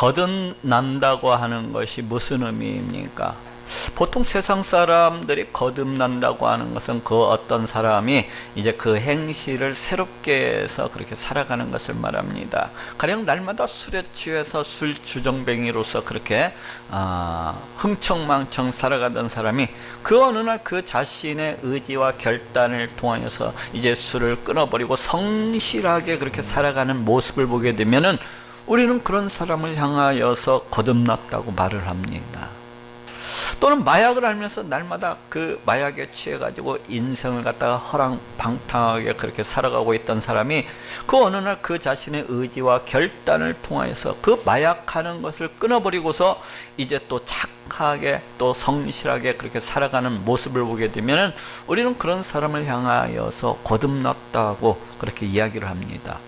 거듭난다고 하는 것이 무슨 의미입니까? 보통 세상 사람들이 거듭난다고 하는 것은 그 어떤 사람이 이제 그 행실을 새롭게 해서 그렇게 살아가는 것을 말합니다. 가령 날마다 술에 취해서 술주정뱅이로서 그렇게 흥청망청 살아가던 사람이 그 어느 날 그 자신의 의지와 결단을 통하여서 이제 술을 끊어버리고 성실하게 그렇게 살아가는 모습을 보게 되면은 우리는 그런 사람을 향하여서 거듭났다고 말을 합니다. 또는 마약을 알면서 날마다 그 마약에 취해가지고 인생을 갖다가 허랑방탕하게 그렇게 살아가고 있던 사람이 그 어느 날 그 자신의 의지와 결단을 통하여서 그 마약하는 것을 끊어버리고서 이제 또 착하게 또 성실하게 그렇게 살아가는 모습을 보게 되면 우리는 그런 사람을 향하여서 거듭났다고 그렇게 이야기를 합니다.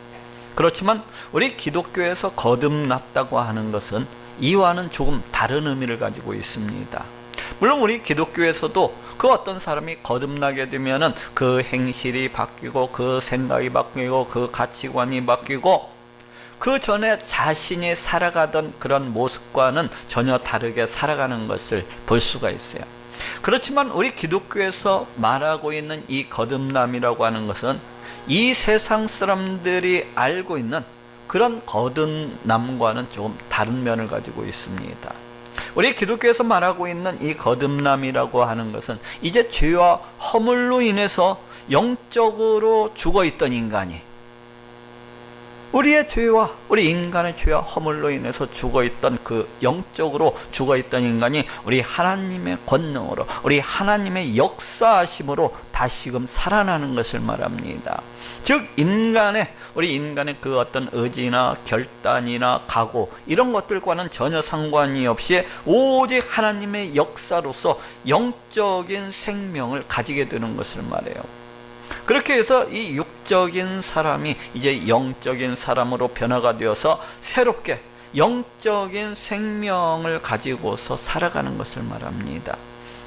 그렇지만 우리 기독교에서 거듭났다고 하는 것은 이와는 조금 다른 의미를 가지고 있습니다. 물론 우리 기독교에서도 그 어떤 사람이 거듭나게 되면은 그 행실이 바뀌고 그 생각이 바뀌고 그 가치관이 바뀌고 그 전에 자신이 살아가던 그런 모습과는 전혀 다르게 살아가는 것을 볼 수가 있어요. 그렇지만 우리 기독교에서 말하고 있는 이 거듭남이라고 하는 것은 이 세상 사람들이 알고 있는 그런 거듭남과는 조금 다른 면을 가지고 있습니다. 우리 기독교에서 말하고 있는 이 거듭남이라고 하는 것은 이제 죄와 허물로 인해서 영적으로 죽어있던 인간이 우리의 죄와 우리 인간의 죄와 허물로 인해서 죽어있던 그 영적으로 죽어있던 인간이 우리 하나님의 권능으로 우리 하나님의 역사하심으로 다시금 살아나는 것을 말합니다. 즉 우리 인간의 그 어떤 의지나 결단이나 각오 이런 것들과는 전혀 상관이 없이 오직 하나님의 역사로서 영적인 생명을 가지게 되는 것을 말해요. 그렇게 해서 이 육적인 사람이 이제 영적인 사람으로 변화가 되어서 새롭게 영적인 생명을 가지고서 살아가는 것을 말합니다.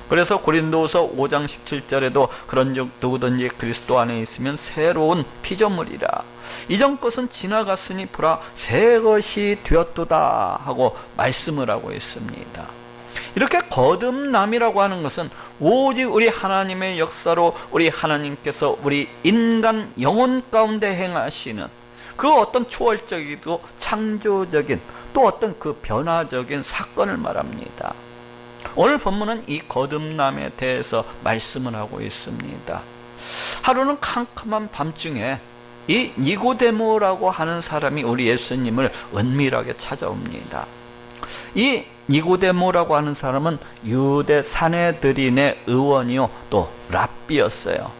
그래서 고린도후서 5장 17절에도 그런즉 누구든지 그리스도 안에 있으면 새로운 피조물이라. 이전 것은 지나갔으니 보라 새 것이 되었도다 하고 말씀을 하고 있습니다. 이렇게 거듭남이라고 하는 것은 오직 우리 하나님의 역사로 우리 하나님께서 우리 인간 영혼 가운데 행하시는 그 어떤 초월적이고 창조적인 또 어떤 그 변화적인 사건을 말합니다. 오늘 본문은 이 거듭남에 대해서 말씀을 하고 있습니다. 하루는 캄캄한 밤중에 이 니고데모라고 하는 사람이 우리 예수님을 은밀하게 찾아옵니다. 이 니고데모라고 하는 사람은 유대 사내들인의 의원이요 또 랍비였어요.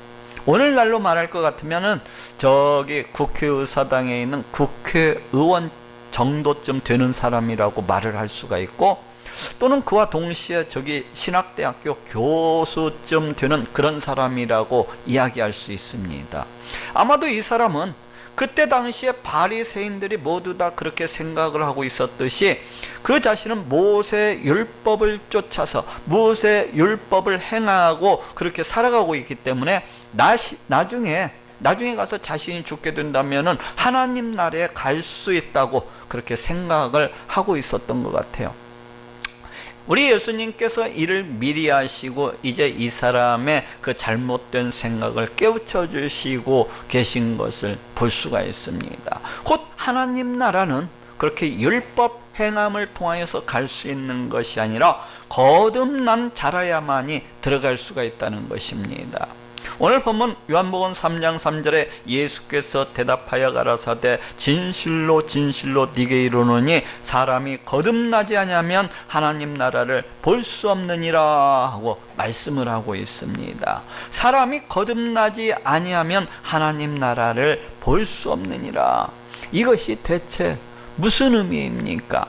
오늘날로 말할 것 같으면은 저기 국회의사당에 있는 국회의원 정도쯤 되는 사람이라고 말을 할 수가 있고, 또는 그와 동시에 저기 신학대학교 교수쯤 되는 그런 사람이라고 이야기할 수 있습니다. 아마도 이 사람은 그때 당시에 바리새인들이 모두 다 그렇게 생각을 하고 있었듯이 그 자신은 모세 율법을 쫓아서 모세 율법을 행하고 그렇게 살아가고 있기 때문에 나중에 가서 자신이 죽게 된다면은 하나님 나라에 갈 수 있다고 그렇게 생각을 하고 있었던 것 같아요. 우리 예수님께서 이를 미리 하시고 이제 이 사람의 그 잘못된 생각을 깨우쳐 주시고 계신 것을 볼 수가 있습니다. 곧 하나님 나라는 그렇게 율법 행함을 통하여서 갈 수 있는 것이 아니라 거듭난 자라야만이 들어갈 수가 있다는 것입니다. 오늘 보면 요한복음 3장 3절에 예수께서 대답하여 가라사대 진실로 진실로 네게 이르노니 사람이 거듭나지 아니하면 하나님 나라를 볼 수 없느니라 하고 말씀을 하고 있습니다. 사람이 거듭나지 아니하면 하나님 나라를 볼 수 없느니라. 이것이 대체 무슨 의미입니까?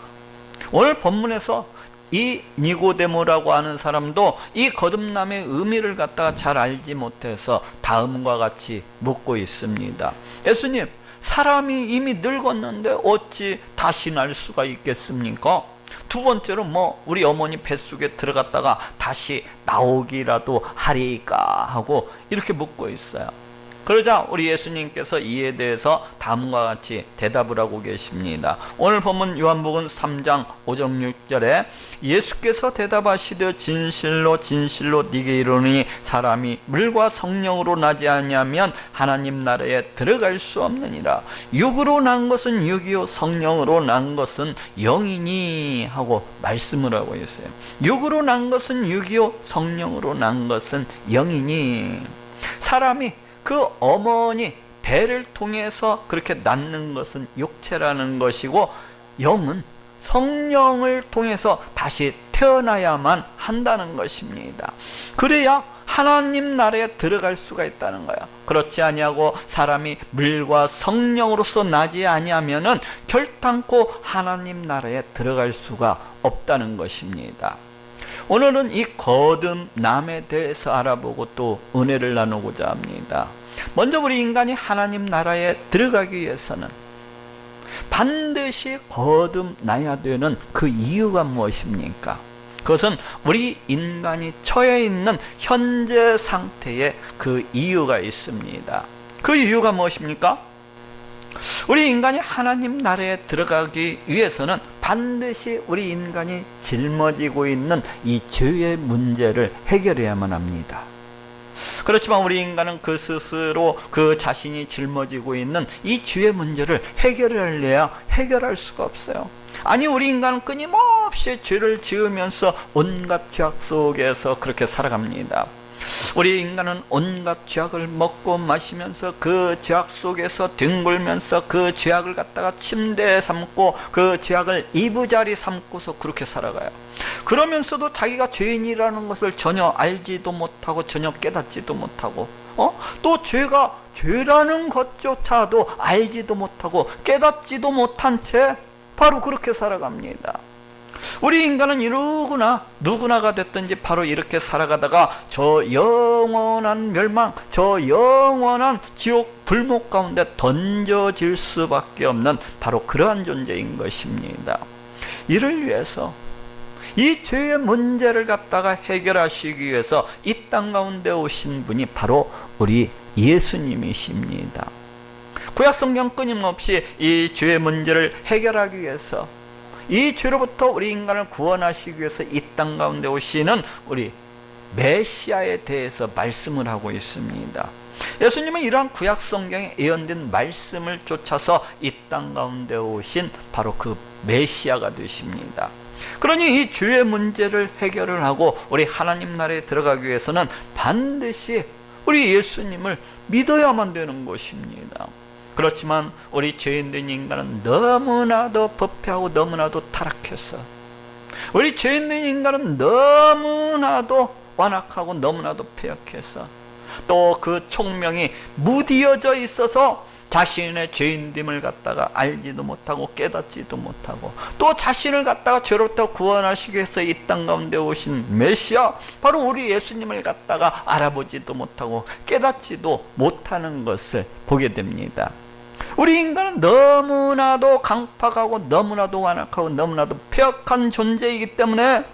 오늘 본문에서 이 니고데모라고 하는 사람도 이 거듭남의 의미를 갖다가 잘 알지 못해서 다음과 같이 묻고 있습니다. 예수님, 사람이 이미 늙었는데 어찌 다시 날 수가 있겠습니까? 두 번째로 우리 어머니 뱃속에 들어갔다가 다시 나오기라도 하리까 하고 이렇게 묻고 있어요. 그러자 우리 예수님께서 이에 대해서 다음과 같이 대답을 하고 계십니다. 오늘 본문 요한복음 3장 5절 6절에 예수께서 대답하시되 진실로 진실로 네게 이르노니 사람이 물과 성령으로 나지 아니하면 하나님 나라에 들어갈 수 없느니라. 육으로 난 것은 육이요 성령으로 난 것은 영이니 하고 말씀을 하고 있어요. 육으로 난 것은 육이요 성령으로 난 것은 영이니. 사람이 그 어머니 배를 통해서 그렇게 낳는 것은 육체라는 것이고, 영은 성령을 통해서 다시 태어나야만 한다는 것입니다. 그래야 하나님 나라에 들어갈 수가 있다는 거야. 그렇지 아니하고 사람이 물과 성령으로서 나지 아니하면은 결단코 하나님 나라에 들어갈 수가 없다는 것입니다. 오늘은 이 거듭남에 대해서 알아보고 또 은혜를 나누고자 합니다. 먼저 우리 인간이 하나님 나라에 들어가기 위해서는 반드시 거듭나야 되는 그 이유가 무엇입니까? 그것은 우리 인간이 처해 있는 현재 상태에 그 이유가 있습니다. 그 이유가 무엇입니까? 우리 인간이 하나님 나라에 들어가기 위해서는 반드시 우리 인간이 짊어지고 있는 이 죄의 문제를 해결해야만 합니다. 그렇지만 우리 인간은 그 스스로 그 자신이 짊어지고 있는 이 죄의 문제를 해결하려야 해결할 수가 없어요. 아니, 우리 인간은 끊임없이 죄를 지으면서 온갖 죄악 속에서 그렇게 살아갑니다. 우리 인간은 온갖 죄악을 먹고 마시면서 그 죄악 속에서 뒹굴면서 그 죄악을 갖다가 침대에 삼고 그 죄악을 이부자리 삼고서 그렇게 살아가요. 그러면서도 자기가 죄인이라는 것을 전혀 알지도 못하고 전혀 깨닫지도 못하고 또 죄가 죄라는 것조차도 알지도 못하고 깨닫지도 못한 채 바로 그렇게 살아갑니다. 우리 인간은 누구나가 됐든지 바로 이렇게 살아가다가 저 영원한 멸망, 저 영원한 지옥 불목 가운데 던져질 수밖에 없는 바로 그러한 존재인 것입니다. 이를 위해서 이 죄의 문제를 갖다가 해결하시기 위해서 이 땅 가운데 오신 분이 바로 우리 예수님이십니다. 구약성경 끊임없이 이 죄의 문제를 해결하기 위해서, 이 죄로부터 우리 인간을 구원하시기 위해서 이 땅 가운데 오시는 우리 메시아에 대해서 말씀을 하고 있습니다. 예수님은 이러한 구약성경에 예언된 말씀을 쫓아서 이 땅 가운데 오신 바로 그 메시아가 되십니다. 그러니 이 죄의 문제를 해결을 하고 우리 하나님 나라에 들어가기 위해서는 반드시 우리 예수님을 믿어야만 되는 것입니다. 그렇지만 우리 죄인된 인간은 너무나도 부패하고 너무나도 타락해서, 우리 죄인된 인간은 너무나도 완악하고 너무나도 패역해서, 또 그 총명이 무디어져 있어서 자신의 죄인됨을 갖다가 알지도 못하고 깨닫지도 못하고, 또 자신을 갖다가 죄로부터 구원하시기 위해서 이 땅 가운데 오신 메시아, 바로 우리 예수님을 갖다가 알아보지도 못하고 깨닫지도 못하는 것을 보게 됩니다. 우리 인간은 너무나도 강팍하고 너무나도 완악하고 너무나도 폐역한 존재이기 때문에,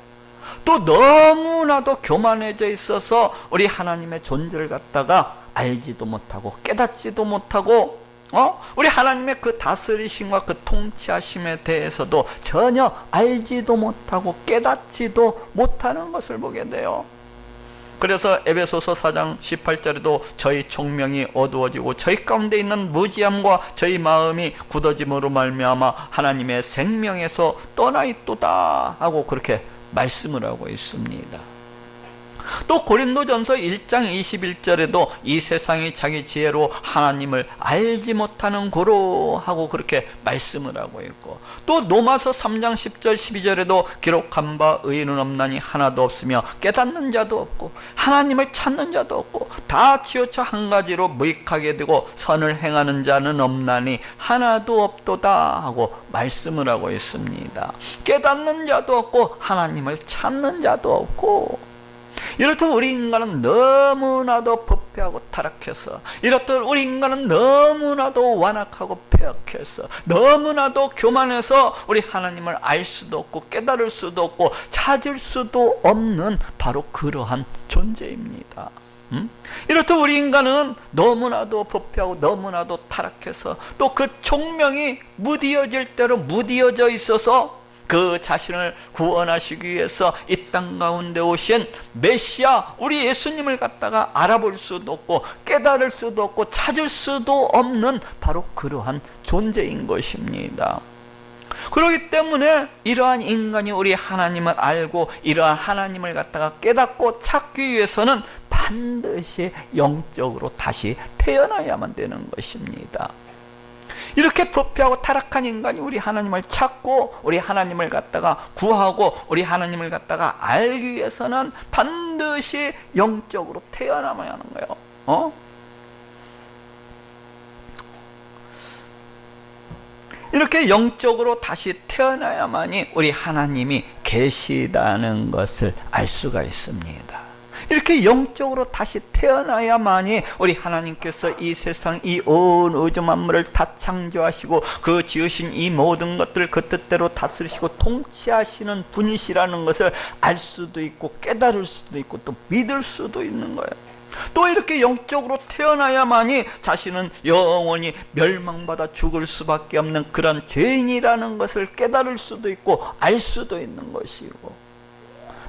또 너무나도 교만해져 있어서 우리 하나님의 존재를 갖다가 알지도 못하고 깨닫지도 못하고, 우리 하나님의 그 다스리심과 그 통치하심에 대해서도 전혀 알지도 못하고 깨닫지도 못하는 것을 보게 돼요. 그래서 에베소서 4장 18절에도 저희 총명이 어두워지고 저희 가운데 있는 무지함과 저희 마음이 굳어짐으로 말미암아 하나님의 생명에서 떠나 있도다 하고 그렇게 말씀을 하고 있습니다. 또 고린도전서 1장 21절에도 이 세상이 자기 지혜로 하나님을 알지 못하는 고로 하고 그렇게 말씀을 하고 있고, 또 로마서 3장 10절 12절에도 기록한 바 의인은 없나니 하나도 없으며 깨닫는 자도 없고 하나님을 찾는 자도 없고 다 치우쳐 한 가지로 무익하게 되고 선을 행하는 자는 없나니 하나도 없도다 하고 말씀을 하고 있습니다. 깨닫는 자도 없고 하나님을 찾는 자도 없고, 이렇듯 우리 인간은 너무나도 부패하고 타락해서, 이렇듯 우리 인간은 너무나도 완악하고 폐역해서, 너무나도 교만해서 우리 하나님을 알 수도 없고 깨달을 수도 없고 찾을 수도 없는 바로 그러한 존재입니다. 이렇듯 우리 인간은 너무나도 부패하고 너무나도 타락해서 또 그 총명이 무디어질 대로 무디어져 있어서 그 자신을 구원하시기 위해서 이 땅 가운데 오신 메시아 우리 예수님을 갖다가 알아볼 수도 없고 깨달을 수도 없고 찾을 수도 없는 바로 그러한 존재인 것입니다. 그렇기 때문에 이러한 인간이 우리 하나님을 알고 이러한 하나님을 갖다가 깨닫고 찾기 위해서는 반드시 영적으로 다시 태어나야만 되는 것입니다. 이렇게 부패하고 타락한 인간이 우리 하나님을 찾고 우리 하나님을 갖다가 구하고 우리 하나님을 갖다가 알기 위해서는 반드시 영적으로 태어나야 하는 거예요. 이렇게 영적으로 다시 태어나야만이 우리 하나님이 계시다는 것을 알 수가 있습니다. 이렇게 영적으로 다시 태어나야만이 우리 하나님께서 이 세상 이 온 우주 만물을 다 창조하시고 그 지으신 이 모든 것들을 그 뜻대로 다스리시고 통치하시는 분이시라는 것을 알 수도 있고 깨달을 수도 있고 또 믿을 수도 있는 거예요. 또 이렇게 영적으로 태어나야만이 자신은 영원히 멸망받아 죽을 수밖에 없는 그런 죄인이라는 것을 깨달을 수도 있고 알 수도 있는 것이고,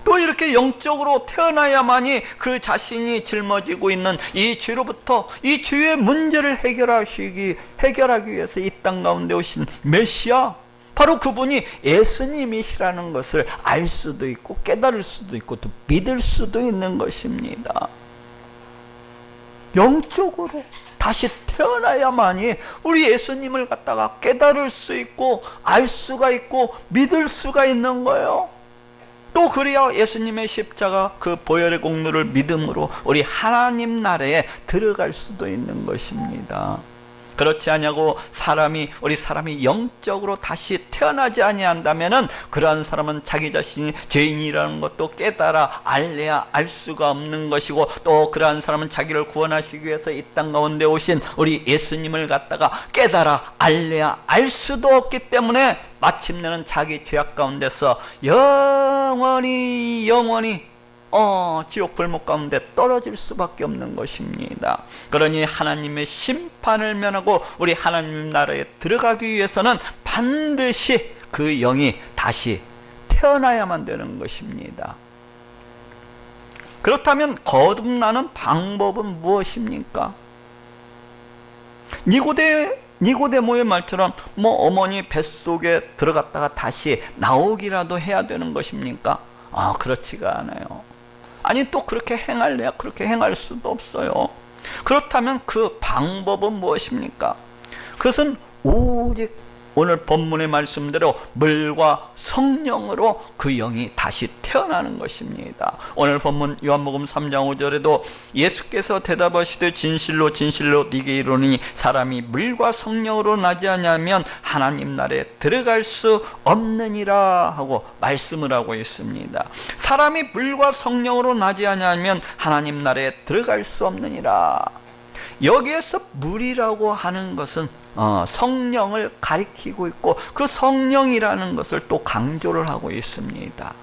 또 이렇게 영적으로 태어나야만이 그 자신이 짊어지고 있는 이 죄로부터 이 죄의 문제를 해결하기 위해서 이 땅 가운데 오신 메시아, 바로 그분이 예수님이시라는 것을 알 수도 있고 깨달을 수도 있고 또 믿을 수도 있는 것입니다. 영적으로 다시 태어나야만이 우리 예수님을 갖다가 깨달을 수 있고 알 수가 있고 믿을 수가 있는 거예요. 또 그래야 예수님의 십자가 그 보혈의 공로를 믿음으로 우리 하나님 나라에 들어갈 수도 있는 것입니다. 그렇지 않냐고 우리 사람이 영적으로 다시 태어나지 아니한다면은 그러한 사람은 자기 자신이 죄인이라는 것도 깨달아 알래야 알 수가 없는 것이고, 또 그러한 사람은 자기를 구원하시기 위해서 이 땅 가운데 오신 우리 예수님을 갖다가 깨달아 알래야 알 수도 없기 때문에 마침내는 자기 죄악 가운데서 영원히 지옥 불목 가운데 떨어질 수밖에 없는 것입니다. 그러니 하나님의 심판을 면하고 우리 하나님 나라에 들어가기 위해서는 반드시 그 영이 다시 태어나야만 되는 것입니다. 그렇다면 거듭나는 방법은 무엇입니까? 니고데모의 말처럼 어머니 뱃속에 들어갔다가 다시 나오기라도 해야 되는 것입니까? 그렇지가 않아요. 아니, 또 그렇게 행할래야 그렇게 행할 수도 없어요. 그렇다면 그 방법은 무엇입니까? 그것은 오직 오늘 본문의 말씀대로 물과 성령으로 그 영이 다시 태어나는 것입니다. 오늘 본문 요한복음 3장 5절에도 예수께서 대답하시되 진실로 진실로 네게 이르노니 사람이 물과 성령으로 나지 아니하면 하나님 나라에 들어갈 수 없느니라 하고 말씀을 하고 있습니다. 사람이 물과 성령으로 나지 아니하면 하나님 나라에 들어갈 수 없느니라. 여기에서 물이라고 하는 것은 성령을 가리키고 있고 그 성령이라는 것을 또 강조를 하고 있습니다.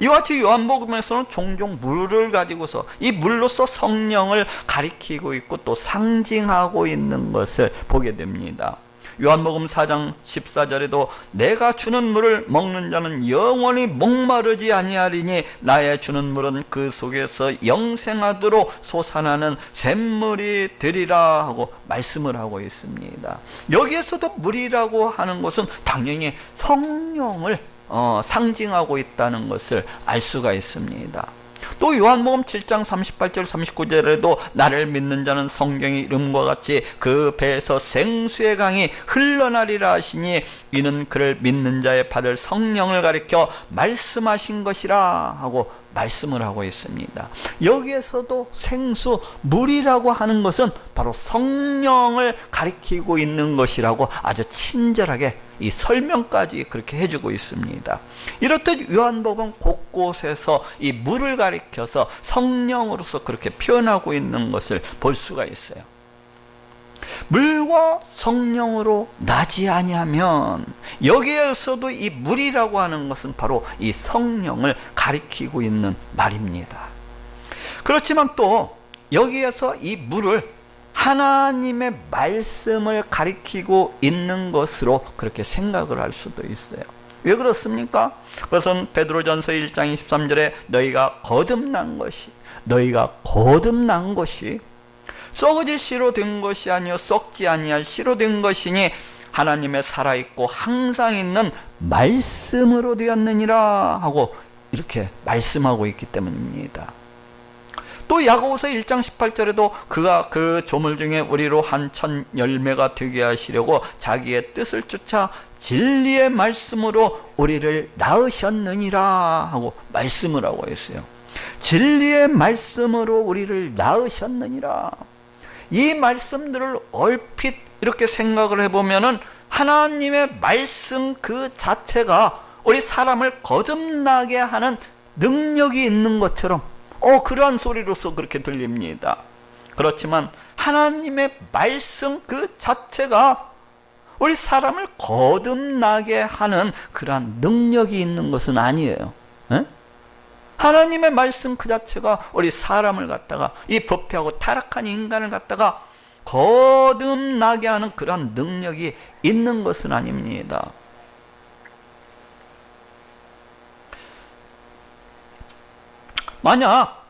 이와 같이 요한복음에서는 종종 물을 가지고서 이 물로서 성령을 가리키고 있고 또 상징하고 있는 것을 보게 됩니다. 요한복음 4장 14절에도 내가 주는 물을 먹는 자는 영원히 목마르지 아니하리니 나의 주는 물은 그 속에서 영생하도록 솟아나는 샘물이 되리라 하고 말씀을 하고 있습니다. 여기에서도 물이라고 하는 것은 당연히 성령을 상징하고 있다는 것을 알 수가 있습니다. 또 요한복음 7장 38절 39절에도 나를 믿는 자는 성경의 이름과 같이 그 배에서 생수의 강이 흘러나리라 하시니 이는 그를 믿는 자의 받을 성령을 가리켜 말씀하신 것이라 하고 말씀을 하고 있습니다. 여기에서도 생수, 물이라고 하는 것은 바로 성령을 가리키고 있는 것이라고 아주 친절하게 이 설명까지 그렇게 해주고 있습니다. 이렇듯 요한복음 곳곳에서 이 물을 가리켜서 성령으로서 그렇게 표현하고 있는 것을 볼 수가 있어요. 물과 성령으로 나지 아니하면, 여기에서도 이 물이라고 하는 것은 바로 이 성령을 가리키고 있는 말입니다. 그렇지만 또 여기에서 이 물을 하나님의 말씀을 가리키고 있는 것으로 그렇게 생각을 할 수도 있어요. 왜 그렇습니까? 그것은 베드로전서 1장 23절에 너희가 거듭난 것이 썩어질 씨로 된 것이 아니요 썩지 아니할 씨로 된 것이니 하나님의 살아있고 항상 있는 말씀으로 되었느니라 하고 이렇게 말씀하고 있기 때문입니다. 또 야고보서 1장 18절에도 그가 그 조물 중에 우리로 한천 열매가 되게 하시려고 자기의 뜻을 쫓아 진리의 말씀으로 우리를 낳으셨느니라 하고 말씀을 하고 있어요. 진리의 말씀으로 우리를 낳으셨느니라. 이 말씀들을 얼핏 이렇게 생각을 해보면은 하나님의 말씀 그 자체가 우리 사람을 거듭나게 하는 능력이 있는 것처럼 그러한 소리로서 그렇게 들립니다. 그렇지만 하나님의 말씀 그 자체가 우리 사람을 거듭나게 하는 그러한 능력이 있는 것은 아니에요. 하나님의 말씀 그 자체가 우리 사람을 갖다가 이 부패하고 타락한 인간을 갖다가 거듭나게 하는 그러한 능력이 있는 것은 아닙니다. 만약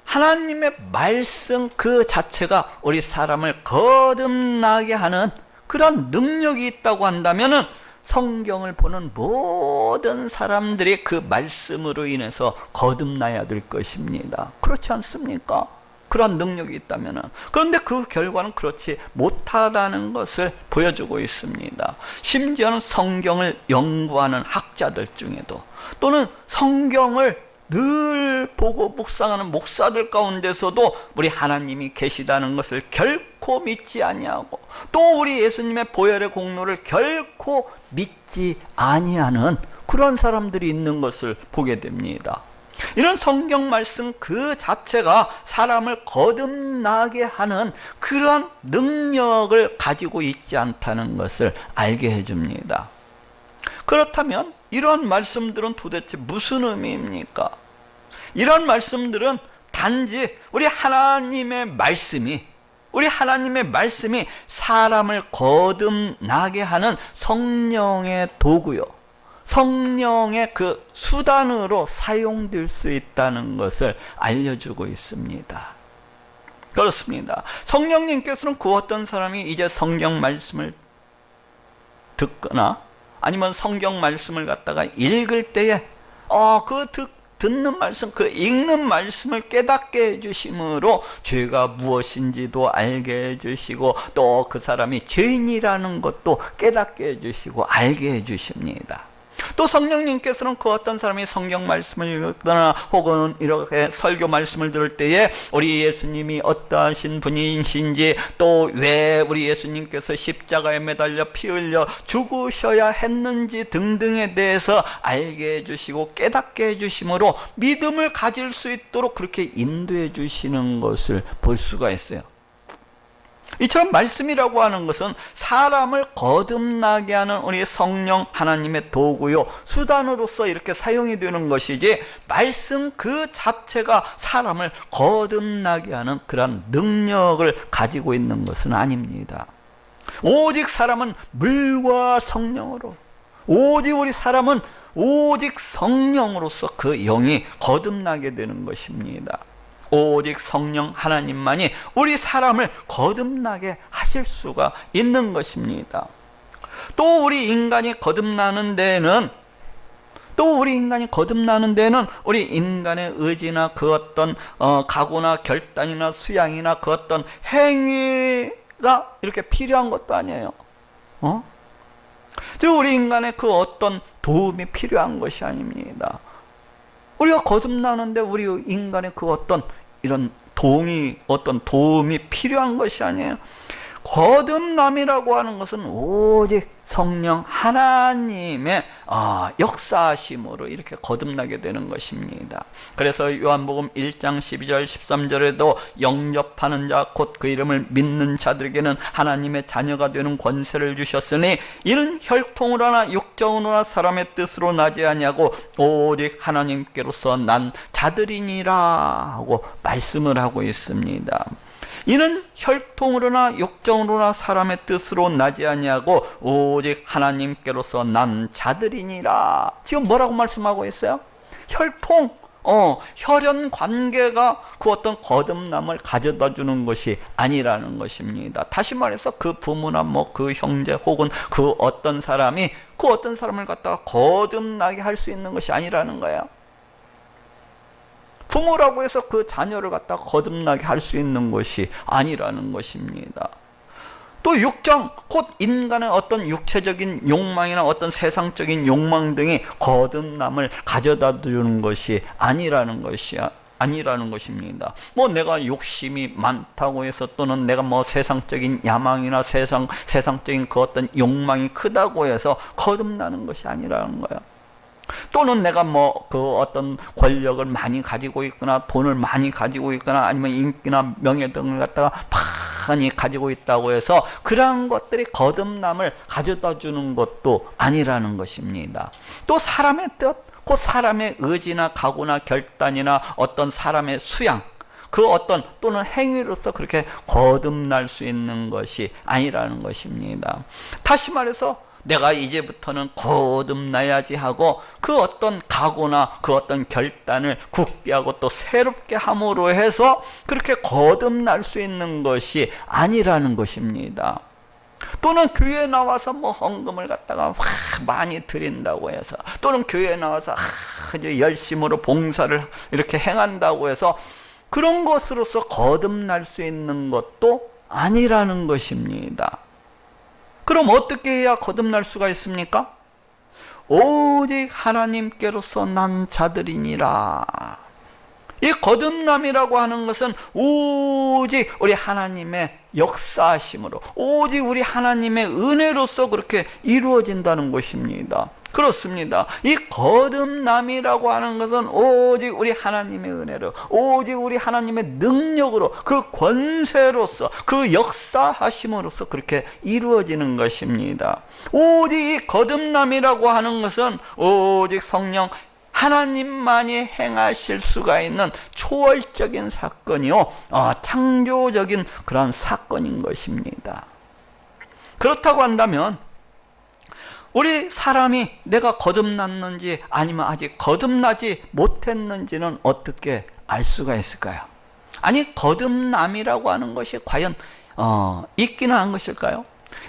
하나님의 말씀 그 자체가 우리 사람을 거듭나게 하는 그런 능력이 있다고 한다면 성경을 보는 모든 사람들이 그 말씀으로 인해서 거듭나야 될 것입니다. 그렇지 않습니까? 그런 능력이 있다면. 그런데 그 결과는 그렇지 못하다는 것을 보여주고 있습니다. 심지어는 성경을 연구하는 학자들 중에도 또는 성경을 늘 보고 묵상하는 목사들 가운데서도 우리 하나님이 계시다는 것을 결코 믿지 아니하고 또 우리 예수님의 보혈의 공로를 결코 믿지 아니하는 그런 사람들이 있는 것을 보게 됩니다. 이런 성경 말씀 그 자체가 사람을 거듭나게 하는 그러한 능력을 가지고 있지 않다는 것을 알게 해줍니다. 그렇다면 이런 말씀들은 도대체 무슨 의미입니까? 이런 말씀들은 단지 우리 하나님의 말씀이 사람을 거듭나게 하는 성령의 도구요, 성령의 그 수단으로 사용될 수 있다는 것을 알려주고 있습니다. 그렇습니다. 성령님께서는 그 어떤 사람이 이제 성경 말씀을 듣거나 아니면 성경 말씀을 갖다가 읽을 때에 듣는 말씀, 그 읽는 말씀을 깨닫게 해주심으로 죄가 무엇인지도 알게 해주시고 또 그 사람이 죄인이라는 것도 깨닫게 해주시고 알게 해주십니다. 또 성령님께서는 그 어떤 사람이 성경 말씀을 읽거나 혹은 이렇게 설교 말씀을 들을 때에 우리 예수님이 어떠하신 분이신지 또 왜 우리 예수님께서 십자가에 매달려 피 흘려 죽으셔야 했는지 등등에 대해서 알게 해주시고 깨닫게 해주심으로 믿음을 가질 수 있도록 그렇게 인도해 주시는 것을 볼 수가 있어요. 이처럼 말씀이라고 하는 것은 사람을 거듭나게 하는 우리 성령 하나님의 도구요, 수단으로서 이렇게 사용이 되는 것이지 말씀 그 자체가 사람을 거듭나게 하는 그런 능력을 가지고 있는 것은 아닙니다. 오직 사람은 물과 성령으로, 우리 사람은 오직 성령으로서 그 영이 거듭나게 되는 것입니다. 오직 성령 하나님만이 우리 사람을 거듭나게 하실 수가 있는 것입니다. 또 우리 인간이 거듭나는 데에는 우리 인간의 의지나 그 어떤 각오나 결단이나 수양이나 그 어떤 행위가 이렇게 필요한 것도 아니에요. 즉 우리 인간의 그 어떤 도움이 필요한 것이 아닙니다. 우리가 거듭나는데 우리 인간의 그 어떤 이런 도움이 필요한 것이 아니에요. 거듭남이라고 하는 것은 오직 성령 하나님의 역사하심으로 이렇게 거듭나게 되는 것입니다. 그래서 요한복음 1장 12절 13절에도 영접하는 자 곧 그 이름을 믿는 자들에게는 하나님의 자녀가 되는 권세를 주셨으니 이는 혈통으로나 육정으로나 사람의 뜻으로 나지 아니하고 오직 하나님께로서 난 자들이니라 하고 말씀을 하고 있습니다. 이는 혈통으로나 육정으로나 사람의 뜻으로 나지 아니하고 오직 하나님께로서 난 자들이니라. 지금 뭐라고 말씀하고 있어요? 혈통, 혈연 관계가 그 어떤 거듭남을 가져다 주는 것이 아니라는 것입니다. 다시 말해서 그 부모나 그 형제 혹은 그 어떤 사람이 그 어떤 사람을 갖다가 거듭나게 할 수 있는 것이 아니라는 거예요. 부모라고 해서 그 자녀를 갖다가 거듭나게 할 수 있는 것이 아니라는 것입니다. 또 육정, 곧 인간의 어떤 육체적인 욕망이나 어떤 세상적인 욕망 등이 거듭남을 가져다 주는 것이 아니라는 것입니다. 내가 욕심이 많다고 해서 또는 내가 세상적인 야망이나 세상적인 그 어떤 욕망이 크다고 해서 거듭나는 것이 아니라는 거예요. 또는 내가 그 어떤 권력을 많이 가지고 있거나 돈을 많이 가지고 있거나 아니면 인기나 명예 등을 갖다가 많이 가지고 있다고 해서 그러한 것들이 거듭남을 가져다 주는 것도 아니라는 것입니다. 또 사람의 뜻, 그 사람의 의지나 각오나 결단이나 어떤 사람의 수양, 그 어떤 또는 행위로서 그렇게 거듭날 수 있는 것이 아니라는 것입니다. 다시 말해서 내가 이제부터는 거듭나야지 하고 그 어떤 각오나 그 어떤 결단을 굳게 하고 또 새롭게 함으로 해서 그렇게 거듭날 수 있는 것이 아니라는 것입니다. 또는 교회에 나와서 헌금을 갖다가 많이 드린다고 해서 또는 교회에 나와서 아주 열심으로 봉사를 이렇게 행한다고 해서 그런 것으로서 거듭날 수 있는 것도 아니라는 것입니다. 그럼 어떻게 해야 거듭날 수가 있습니까? 오직 하나님께로서 난 자들이니라. 이 거듭남이라고 하는 것은 오직 우리 하나님의 역사하심으로 오직 우리 하나님의 은혜로서 그렇게 이루어진다는 것입니다. 그렇습니다. 이 거듭남이라고 하는 것은 오직 우리 하나님의 은혜로 오직 우리 하나님의 능력으로 그 권세로서 그 역사하심으로써 그렇게 이루어지는 것입니다. 오직 이 거듭남이라고 하는 것은 오직 성령 하나님만이 행하실 수가 있는 초월적인 사건이요 창조적인 그런 사건인 것입니다. 그렇다고 한다면 우리 사람이 내가 거듭났는지 아니면 아직 거듭나지 못했는지는 어떻게 알 수가 있을까요? 아니 거듭남이라고 하는 것이 과연 있기는 한 것일까요?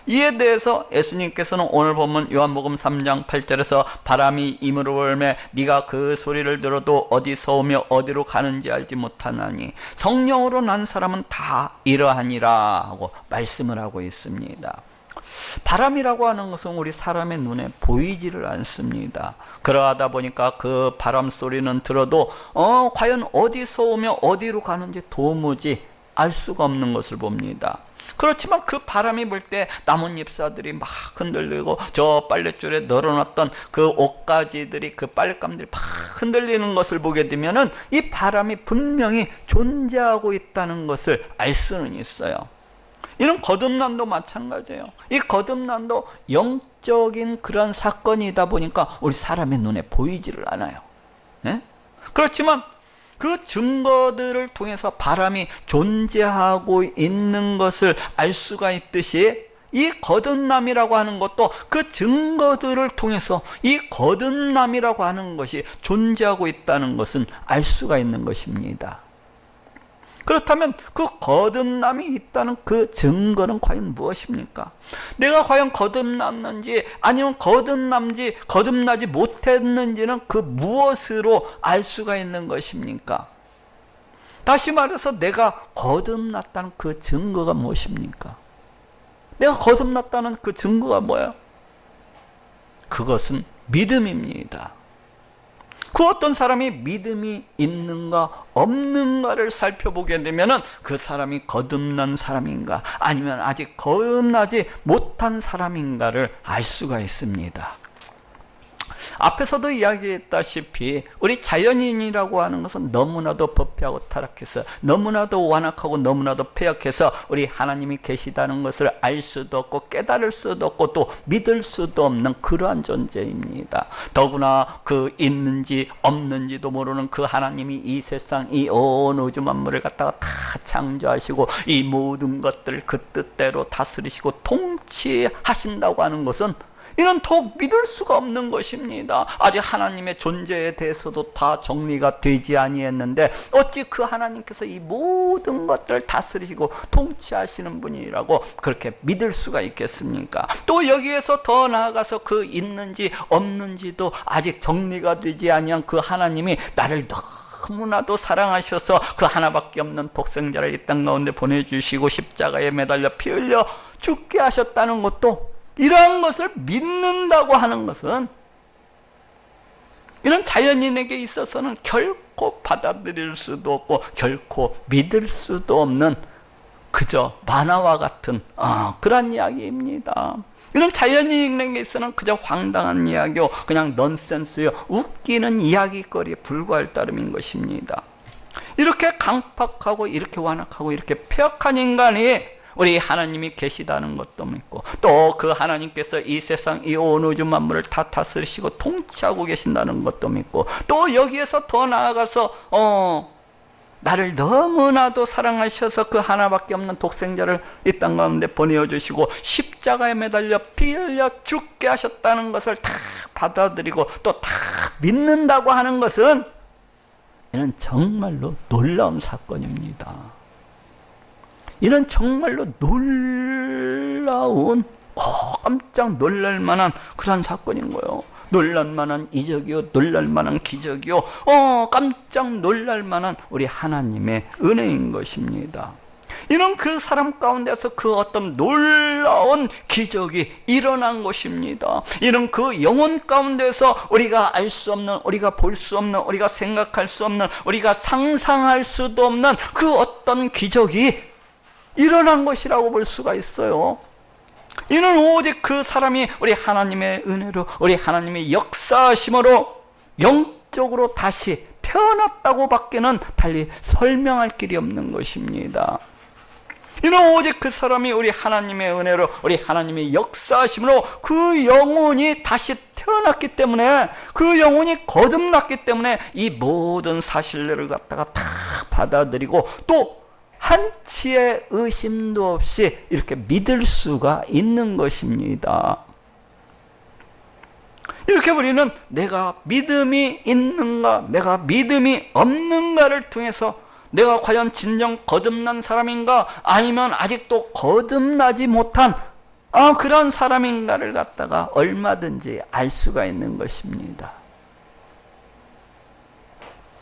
이에 대해서 예수님께서는 오늘 보면 요한복음 3장 8절에서 바람이 임으로 불매 네가 그 소리를 들어도 어디서 오며 어디로 가는지 알지 못하나니 성령으로 난 사람은 다 이러하니라 하고 말씀을 하고 있습니다. 바람이라고 하는 것은 우리 사람의 눈에 보이지를 않습니다. 그러하다 보니까 그 바람 소리는 들어도 과연 어디서 오며 어디로 가는지 도무지 알 수가 없는 것을 봅니다. 그렇지만 그 바람이 불 때 나뭇잎사들이 막 흔들리고 저 빨랫줄에 널어놨던 그 옷가지들이 그 빨랫감들이 막 흔들리는 것을 보게 되면은 이 바람이 분명히 존재하고 있다는 것을 알 수는 있어요. 이런 거듭남도 마찬가지예요. 이 거듭남도 영적인 그런 사건이다 보니까 우리 사람의 눈에 보이지를 않아요. 네? 그렇지만 그 증거들을 통해서 바람이 존재하고 있는 것을 알 수가 있듯이 이 거듭남이라고 하는 것도 그 증거들을 통해서 이 거듭남이라고 하는 것이 존재하고 있다는 것은 알 수가 있는 것입니다. 그렇다면 그 거듭남이 있다는 그 증거는 과연 무엇입니까? 내가 과연 거듭났는지 아니면 거듭나지 못했는지는 그 무엇으로 알 수가 있는 것입니까? 다시 말해서 내가 거듭났다는 그 증거가 무엇입니까? 내가 거듭났다는 그 증거가 뭐예요? 그것은 믿음입니다. 그 어떤 사람이 믿음이 있는가 없는가를 살펴보게 되면은 그 사람이 거듭난 사람인가 아니면 아직 거듭나지 못한 사람인가를 알 수가 있습니다. 앞에서도 이야기했다시피 우리 자연인이라고 하는 것은 너무나도 부패하고 타락해서 너무나도 완악하고 너무나도 패역해서 우리 하나님이 계시다는 것을 알 수도 없고 깨달을 수도 없고 또 믿을 수도 없는 그러한 존재입니다. 더구나 그 있는지 없는지도 모르는 그 하나님이 이 세상 이 온 우주 만물을 갖다가 다 창조하시고 이 모든 것들을 그 뜻대로 다스리시고 통치하신다고 하는 것은 이는 더욱 믿을 수가 없는 것입니다. 아직 하나님의 존재에 대해서도 다 정리가 되지 아니했는데 어찌 그 하나님께서 이 모든 것들을 다스리시고 통치하시는 분이라고 그렇게 믿을 수가 있겠습니까? 또 여기에서 더 나아가서 그 있는지 없는지도 아직 정리가 되지 아니한 그 하나님이 나를 너무나도 사랑하셔서 그 하나밖에 없는 독생자를 이 땅 가운데 보내주시고 십자가에 매달려 피 흘려 죽게 하셨다는 것도 이러한 것을 믿는다고 하는 것은 이런 자연인에게 있어서는 결코 받아들일 수도 없고 결코 믿을 수도 없는 그저 만화와 같은 그런 이야기입니다. 이런 자연인에게 있어서는 그저 황당한 이야기요 그냥 넌센스요 웃기는 이야기거리에 불과할 따름인 것입니다. 이렇게 강팍하고 이렇게 완악하고 이렇게 폐역한 인간이 우리 하나님이 계시다는 것도 믿고 또 그 하나님께서 이 세상 이 온 우주 만물을 다 다스리시고 통치하고 계신다는 것도 믿고 또 여기에서 더 나아가서 나를 너무나도 사랑하셔서 그 하나밖에 없는 독생자를 이 땅 가운데 보내주시고 십자가에 매달려 피 흘려 죽게 하셨다는 것을 다 받아들이고 또 다 믿는다고 하는 것은 이는 정말로 놀라운 사건입니다. 이는 정말로 놀라운 깜짝 놀랄만한 그런 사건인 거예요. 놀랄만한 이적이요 놀랄만한 기적이요 깜짝 놀랄만한 우리 하나님의 은혜인 것입니다. 이는 그 사람 가운데서 그 어떤 놀라운 기적이 일어난 것입니다. 이는 그 영혼 가운데서 우리가 알 수 없는 우리가 볼 수 없는 우리가 생각할 수 없는 우리가 상상할 수도 없는 그 어떤 기적이 일어난 것이라고 볼 수가 있어요. 이는 오직 그 사람이 우리 하나님의 은혜로 우리 하나님의 역사하심으로 영적으로 다시 태어났다고 밖에는 달리 설명할 길이 없는 것입니다. 이는 오직 그 사람이 우리 하나님의 은혜로 우리 하나님의 역사하심으로 그 영혼이 다시 태어났기 때문에 그 영혼이 거듭났기 때문에 이 모든 사실들을 갖다가 다 받아들이고 또 한치의 의심도 없이 이렇게 믿을 수가 있는 것입니다. 이렇게 우리는 내가 믿음이 있는가 내가 믿음이 없는가를 통해서 내가 과연 진정 거듭난 사람인가 아니면 아직도 거듭나지 못한 그런 사람인가를 갖다가 얼마든지 알 수가 있는 것입니다.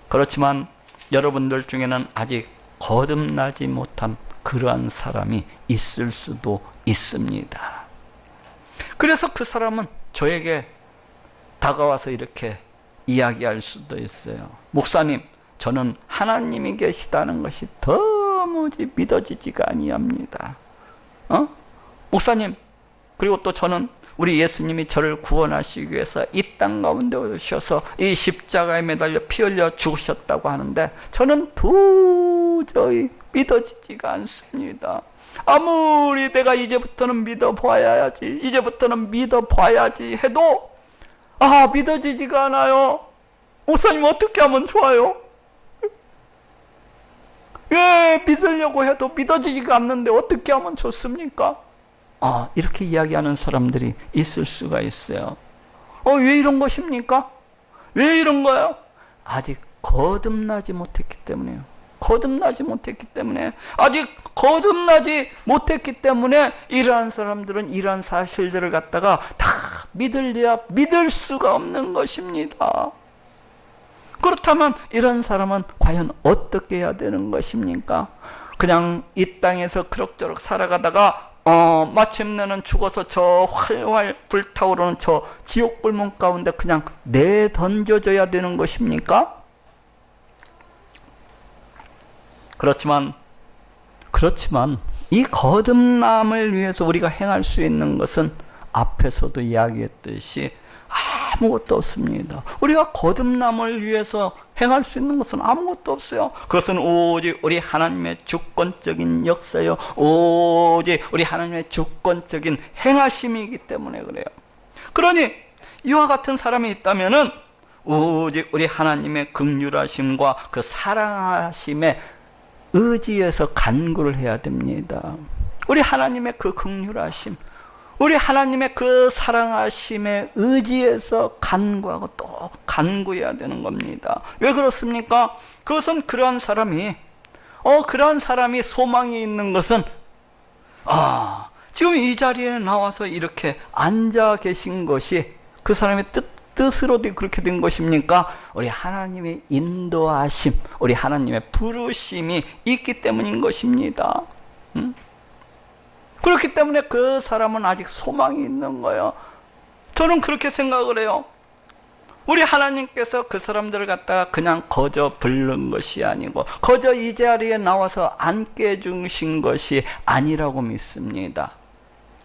그렇지만 여러분들 중에는 아직 거듭나지 못한 그러한 사람이 있을 수도 있습니다. 그래서 그 사람은 저에게 다가와서 이렇게 이야기할 수도 있어요. 목사님, 저는 하나님이 계시다는 것이 도무지 믿어지지가 아니합니다. 목사님, 그리고 또 저는 우리 예수님이 저를 구원하시기 위해서 이 땅 가운데 오셔서 이 십자가에 매달려 피 흘려 죽으셨다고 하는데 저는 도저히 믿어지지가 않습니다. 아무리 내가 이제부터는 믿어봐야지 이제부터는 믿어봐야지 해도 믿어지지가 않아요. 목사님 어떻게 하면 좋아요? 왜 믿으려고 해도 믿어지지가 않는데 어떻게 하면 좋습니까? 이렇게 이야기하는 사람들이 있을 수가 있어요. 왜 이런 것입니까? 왜 이런 거예요? 아직 거듭나지 못했기 때문에요. 거듭나지 못했기 때문에 아직 거듭나지 못했기 때문에 이러한 사람들은 이러한 사실들을 갖다가 다 믿을 수가 없는 것입니다. 그렇다면 이런 사람은 과연 어떻게 해야 되는 것입니까? 그냥 이 땅에서 그럭저럭 살아가다가 마침내는 죽어서 저 활활 불타오르는 저 지옥 불문 가운데 그냥 내던져져야 되는 것입니까? 그렇지만 이 거듭남을 위해서 우리가 행할 수 있는 것은 앞에서도 이야기했듯이 아무것도 없습니다. 우리가 거듭남을 위해서 행할 수 있는 것은 아무것도 없어요. 그것은 오직 우리 하나님의 주권적인 역사요, 오직 우리 하나님의 주권적인 행하심이기 때문에 그래요. 그러니 이와 같은 사람이 있다면은 오직 우리 하나님의 긍휼하심과 그 사랑하심에 의지해서 간구를 해야 됩니다. 우리 하나님의 그 긍휼하심, 우리 하나님의 그 사랑하심에 의지해서 간구하고 또 간구해야 되는 겁니다. 왜 그렇습니까? 그것은 그러한 사람이 소망이 있는 것은 지금 이 자리에 나와서 이렇게 앉아 계신 것이 그 사람의 뜻으로도 그렇게 된 것입니까? 우리 하나님의 인도하심, 우리 하나님의 부르심이 있기 때문인 것입니다. 그렇기 때문에 그 사람은 아직 소망이 있는 거예요. 저는 그렇게 생각을 해요. 우리 하나님께서 그 사람들을 갖다가 그냥 거저 부른 것이 아니고 거저 이 자리에 나와서 앉게 해주신 것이 아니라고 믿습니다.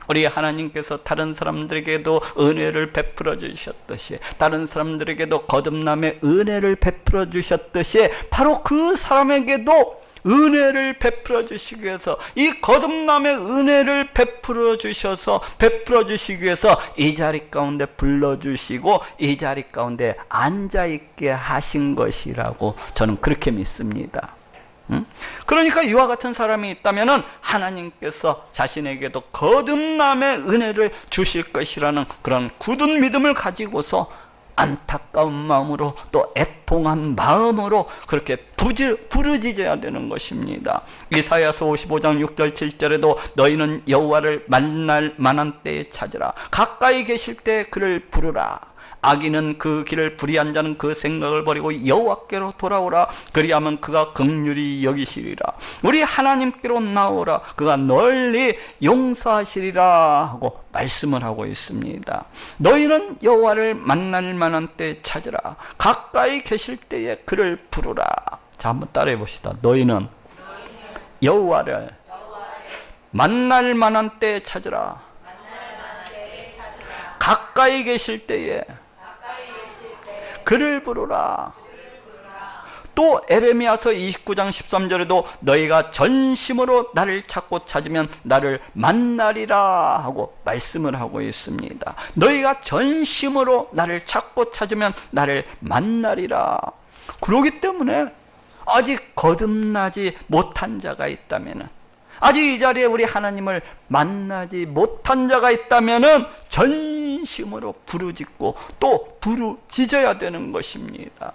우리 하나님께서 다른 사람들에게도 은혜를 베풀어 주셨듯이, 다른 사람들에게도 거듭남의 은혜를 베풀어 주셨듯이 바로 그 사람에게도 은혜를 베풀어 주시기 위해서, 이 거듭남의 은혜를 베풀어 주시기 위해서 이 자리 가운데 불러주시고 이 자리 가운데 앉아있게 하신 것이라고 저는 그렇게 믿습니다. 그러니까 이와 같은 사람이 있다면 하나님께서 자신에게도 거듭남의 은혜를 주실 것이라는 그런 굳은 믿음을 가지고서 안타까운 마음으로 또 애통한 마음으로 그렇게 부르짖어야 되는 것입니다. 이사야서 55장 6절 7절에도 너희는 여호와를 만날 만한 때에 찾으라, 가까이 계실 때 그를 부르라. 악인은 그 길을 불의한 자는 그 생각을 버리고 여호와께로 돌아오라. 그리하면 그가 긍휼히 여기시리라. 우리 하나님께로 나오라. 그가 널리 용서하시리라 하고 말씀을 하고 있습니다. 너희는 여호와를 만날 만한 때에 찾으라, 가까이 계실 때에 그를 부르라. 자, 한번 따라해 봅시다. 너희는 여호와를 만날 만한 때에 찾으라, 가까이 계실 때에 그를 부르라. 또 에레미야서 29장 13절에도 너희가 전심으로 나를 찾고 찾으면 나를 만나리라 하고 말씀을 하고 있습니다. 너희가 전심으로 나를 찾고 찾으면 나를 만나리라. 그러기 때문에 아직 거듭나지 못한 자가 있다면, 아직 이 자리에 우리 하나님을 만나지 못한 자가 있다면 전심으로 부르짖고 또 부르짖어야 되는 것입니다.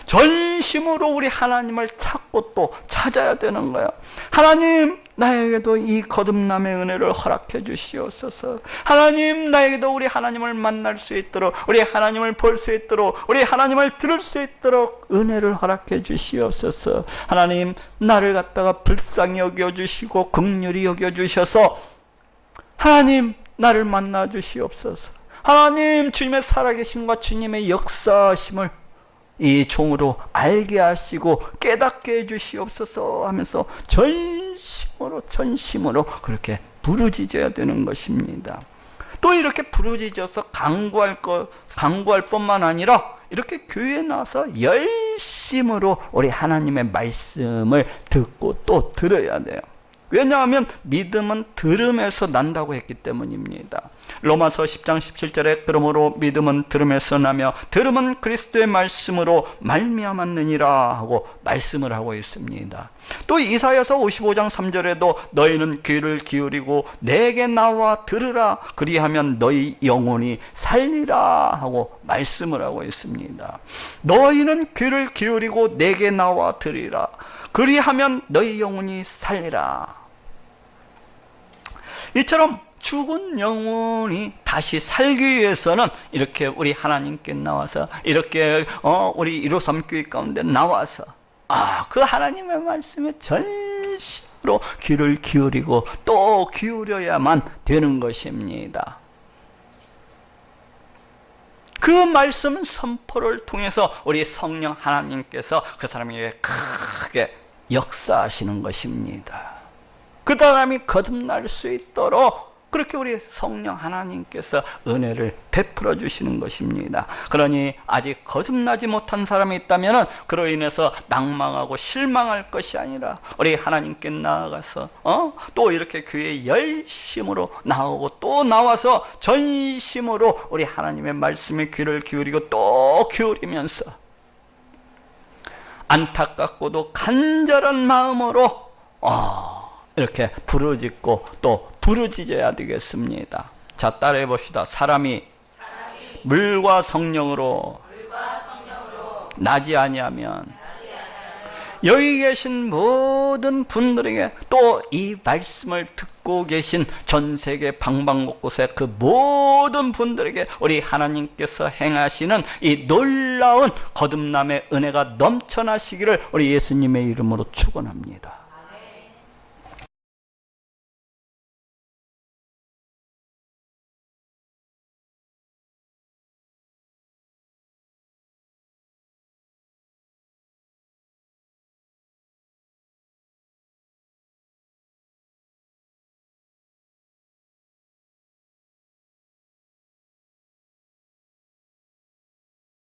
전심으로 우리 하나님을 찾고 또 찾아야 되는 거예요. 하나님, 나에게도 이 거듭남의 은혜를 허락해 주시옵소서. 하나님, 나에게도 우리 하나님을 만날 수 있도록, 우리 하나님을 볼 수 있도록, 우리 하나님을 들을 수 있도록 은혜를 허락해 주시옵소서. 하나님, 나를 갖다가 불쌍히 여겨주시고 긍휼히 여겨주셔서 하나님, 나를 만나 주시옵소서. 하나님, 주님의 살아계심과 주님의 역사심을 이 종으로 알게 하시고 깨닫게 해주시옵소서 하면서 전심으로 그렇게 부르짖어야 되는 것입니다. 또 이렇게 부르짖어서 간구할 뿐만 아니라 이렇게 교회에 나와서 열심으로 우리 하나님의 말씀을 듣고 또 들어야 돼요. 왜냐하면 믿음은 들음에서 난다고 했기 때문입니다. 로마서 10장 17절에 그러므로 믿음은 들음에서 나며 들음은 그리스도의 말씀으로 말미암았느니라 하고 말씀을 하고 있습니다. 또 이사야서 55장 3절에도 너희는 귀를 기울이고 내게 나와 들으라, 그리하면 너희 영혼이 살리라 하고 말씀을 하고 있습니다. 너희는 귀를 기울이고 내게 나와 들으라, 그리하면 너희 영혼이 살리라. 이처럼 죽은 영혼이 다시 살기 위해서는 이렇게 우리 하나님께 나와서 이렇게 우리 153 교회 가운데 나와서 그 하나님의 말씀에 귀를 기울이고 또 기울여야만 되는 것입니다. 그 말씀 선포를 통해서 우리 성령 하나님께서 그 사람에게 크게 역사하시는 것입니다. 그 사람이 거듭날 수 있도록 그렇게 우리 성령 하나님께서 은혜를 베풀어 주시는 것입니다. 그러니 아직 거듭나지 못한 사람이 있다면 그로 인해서 낭망하고 실망할 것이 아니라 우리 하나님께 나아가서 또 이렇게 교회에 열심으로 나오고 또 나와서 전심으로 우리 하나님의 말씀에 귀를 기울이고 또 기울이면서 안타깝고도 간절한 마음으로 이렇게 부르짖고 또 부르짖어야 되겠습니다. 자, 따라해 봅시다. 사람이 물과 성령으로 나지 아니하면 여기 계신 모든 분들에게 또 이 말씀을 듣고 계신 전 세계 방방곳곳에 그 모든 분들에게 우리 하나님께서 행하시는 이 놀라운 거듭남의 은혜가 넘쳐나시기를 우리 예수님의 이름으로 축원합니다.